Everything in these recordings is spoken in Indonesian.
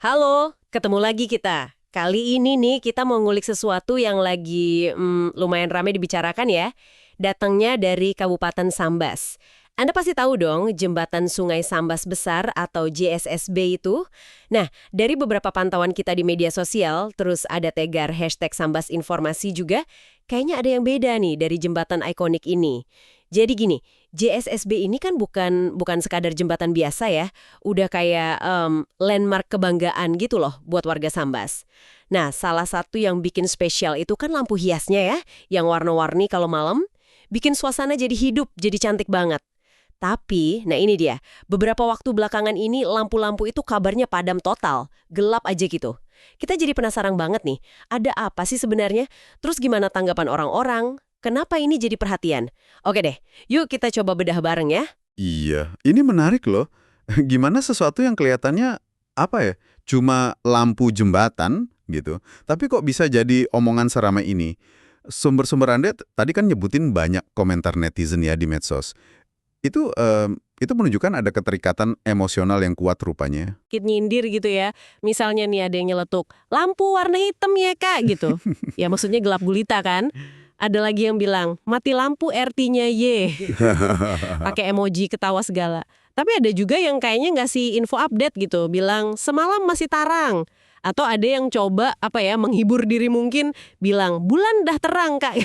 Halo, ketemu lagi kita. Kali ini nih kita mau ngulik sesuatu yang lagi lumayan ramai dibicarakan ya. Datangnya dari Kabupaten Sambas. Anda pasti tahu dong Jembatan Sungai Sambas Besar atau JSSB itu. Nah, dari beberapa pantauan kita di media sosial, terus ada tegar hashtag Sambas Informasi juga, kayaknya ada yang beda nih dari jembatan ikonik ini. Jadi gini, JSSB ini kan bukan sekadar jembatan biasa ya, udah kayak landmark kebanggaan gitu loh buat warga Sambas. Nah, salah satu yang bikin spesial itu kan lampu hiasnya ya, yang warna-warni kalau malam, bikin suasana jadi hidup, jadi cantik banget. Tapi, nah ini dia, beberapa waktu belakangan ini lampu-lampu itu kabarnya padam total, gelap aja gitu. Kita jadi penasaran banget nih, ada apa sih sebenarnya? Terus gimana tanggapan orang-orang? Kenapa ini jadi perhatian? Oke deh, yuk kita coba bedah bareng ya. Iya, ini menarik loh. Gimana sesuatu yang kelihatannya apa ya? Cuma lampu jembatan gitu, tapi kok bisa jadi omongan seramai ini? Sumber-sumber Anda tadi kan nyebutin banyak komentar netizen ya di medsos. Itu menunjukkan ada keterikatan emosional yang kuat rupanya. Kit nyindir gitu ya. Misalnya nih ada yang nyeletuk, lampu warna hitam ya kak gitu. Ya maksudnya gelap gulita kan. Ada lagi yang bilang, mati lampu RT-nya Y. Pakai emoji ketawa segala. Tapi ada juga yang kayaknya ngasih info update gitu, bilang semalam masih tarang. Atau ada yang coba menghibur diri mungkin bilang bulan dah terang kak.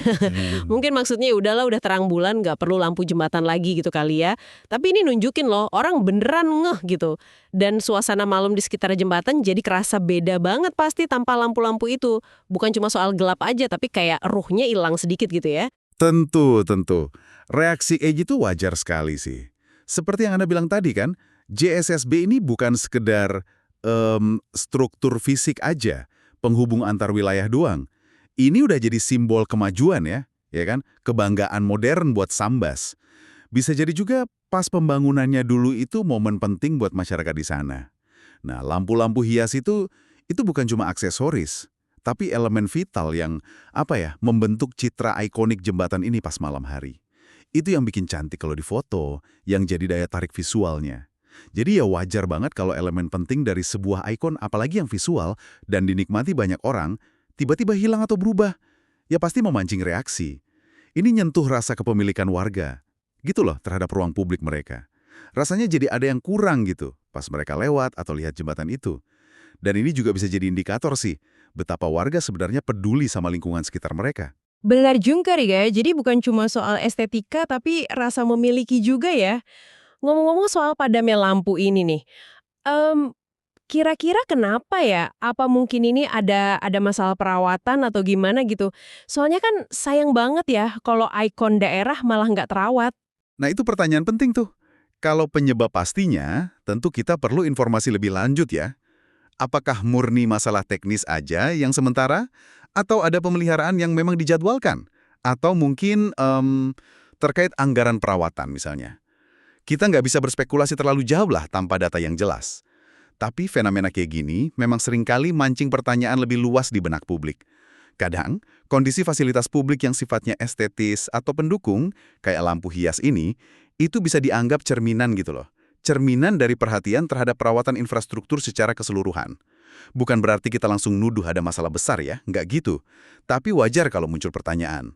Mungkin maksudnya ya udahlah udah terang bulan nggak perlu lampu jembatan lagi gitu kali ya. Tapi ini nunjukin loh orang beneran ngeh gitu. Dan suasana malam di sekitar jembatan jadi kerasa beda banget pasti tanpa lampu-lampu itu. Bukan cuma soal gelap aja tapi kayak ruhnya hilang sedikit gitu ya. Tentu, tentu. Reaksi Egy itu wajar sekali sih. Seperti yang Anda bilang tadi kan, JSSB ini bukan sekedar struktur fisik aja, penghubung antar wilayah doang. Ini udah jadi simbol kemajuan ya kan? Kebanggaan modern buat Sambas. Bisa jadi juga pas pembangunannya dulu itu momen penting buat masyarakat di sana. Nah, lampu-lampu hias itu bukan cuma aksesoris, tapi elemen vital yang membentuk citra ikonik jembatan ini pas malam hari. Itu yang bikin cantik kalau difoto, yang jadi daya tarik visualnya. Jadi ya wajar banget kalau elemen penting dari sebuah ikon, apalagi yang visual, dan dinikmati banyak orang, tiba-tiba hilang atau berubah. Ya pasti memancing reaksi. Ini nyentuh rasa kepemilikan warga, gitu loh, terhadap ruang publik mereka. Rasanya jadi ada yang kurang gitu, pas mereka lewat atau lihat jembatan itu. Dan ini juga bisa jadi indikator sih, betapa warga sebenarnya peduli sama lingkungan sekitar mereka. Benar juga ya, jadi bukan cuma soal estetika tapi rasa memiliki juga ya. Ngomong-ngomong soal padamnya lampu ini nih, em, kira-kira kenapa ya? Apa mungkin ini ada masalah perawatan atau gimana gitu? Soalnya kan sayang banget ya kalau ikon daerah malah nggak terawat. Nah itu pertanyaan penting tuh. Kalau penyebab pastinya, tentu kita perlu informasi lebih lanjut ya. Apakah murni masalah teknis aja yang sementara? Atau ada pemeliharaan yang memang dijadwalkan? Atau mungkin terkait anggaran perawatan misalnya? Kita nggak bisa berspekulasi terlalu jauh lah tanpa data yang jelas. Tapi fenomena kayak gini memang seringkali mancing pertanyaan lebih luas di benak publik. Kadang, kondisi fasilitas publik yang sifatnya estetis atau pendukung, kayak lampu hias ini, itu bisa dianggap cerminan gitu loh. Cerminan dari perhatian terhadap perawatan infrastruktur secara keseluruhan. Bukan berarti kita langsung nuduh ada masalah besar ya, nggak gitu. Tapi wajar kalau muncul pertanyaan.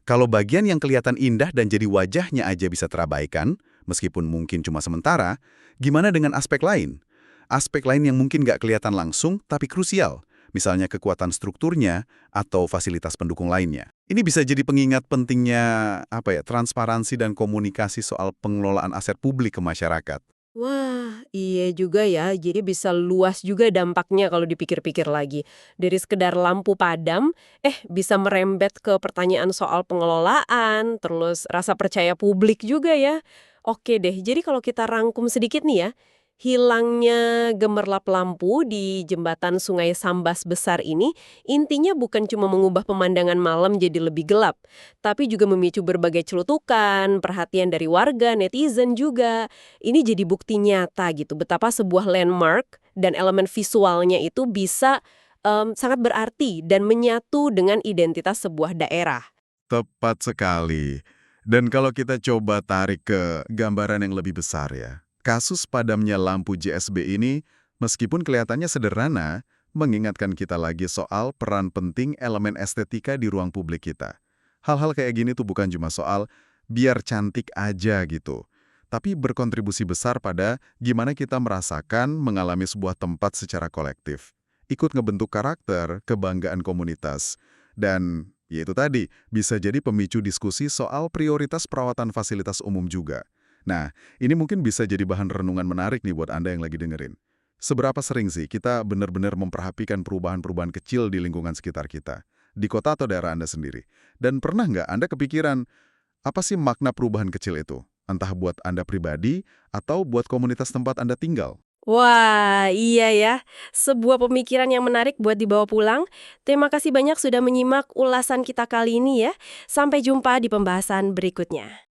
Kalau bagian yang kelihatan indah dan jadi wajahnya aja bisa terabaikan, meskipun mungkin cuma sementara, gimana dengan aspek lain? Aspek lain yang mungkin nggak kelihatan langsung, tapi krusial. Misalnya kekuatan strukturnya atau fasilitas pendukung lainnya. Ini bisa jadi pengingat pentingnya transparansi dan komunikasi soal pengelolaan aset publik ke masyarakat. Wah, iya juga ya. Jadi bisa luas juga dampaknya kalau dipikir-pikir lagi. Dari sekedar lampu padam, bisa merembet ke pertanyaan soal pengelolaan, terus rasa percaya publik juga ya. Oke deh, jadi kalau kita rangkum sedikit nih ya, hilangnya gemerlap lampu di jembatan Sungai Sambas besar ini intinya bukan cuma mengubah pemandangan malam jadi lebih gelap, tapi juga memicu berbagai celutukan, perhatian dari warga, netizen juga. Ini jadi bukti nyata gitu betapa sebuah landmark dan elemen visualnya itu bisa sangat berarti dan menyatu dengan identitas sebuah daerah. Tepat sekali. Dan kalau kita coba tarik ke gambaran yang lebih besar ya, kasus padamnya lampu JSB ini Meskipun kelihatannya sederhana, mengingatkan kita lagi soal peran penting elemen estetika di ruang publik kita. Hal-hal kayak gini tuh bukan cuma soal biar cantik aja gitu, tapi berkontribusi besar pada gimana kita merasakan mengalami sebuah tempat secara kolektif. Ikut ngebentuk karakter, kebanggaan komunitas, dan yaitu tadi, bisa jadi pemicu diskusi soal prioritas perawatan fasilitas umum juga. Nah, ini mungkin bisa jadi bahan renungan menarik nih buat Anda yang lagi dengerin. Seberapa sering sih kita benar-benar memperhatikan perubahan-perubahan kecil di lingkungan sekitar kita, di kota atau daerah Anda sendiri? Dan pernah nggak Anda kepikiran, apa sih makna perubahan kecil itu? Entah buat Anda pribadi atau buat komunitas tempat Anda tinggal. Wah, iya ya. Sebuah pemikiran yang menarik buat dibawa pulang. Terima kasih banyak sudah menyimak ulasan kita kali ini ya. Sampai jumpa di pembahasan berikutnya.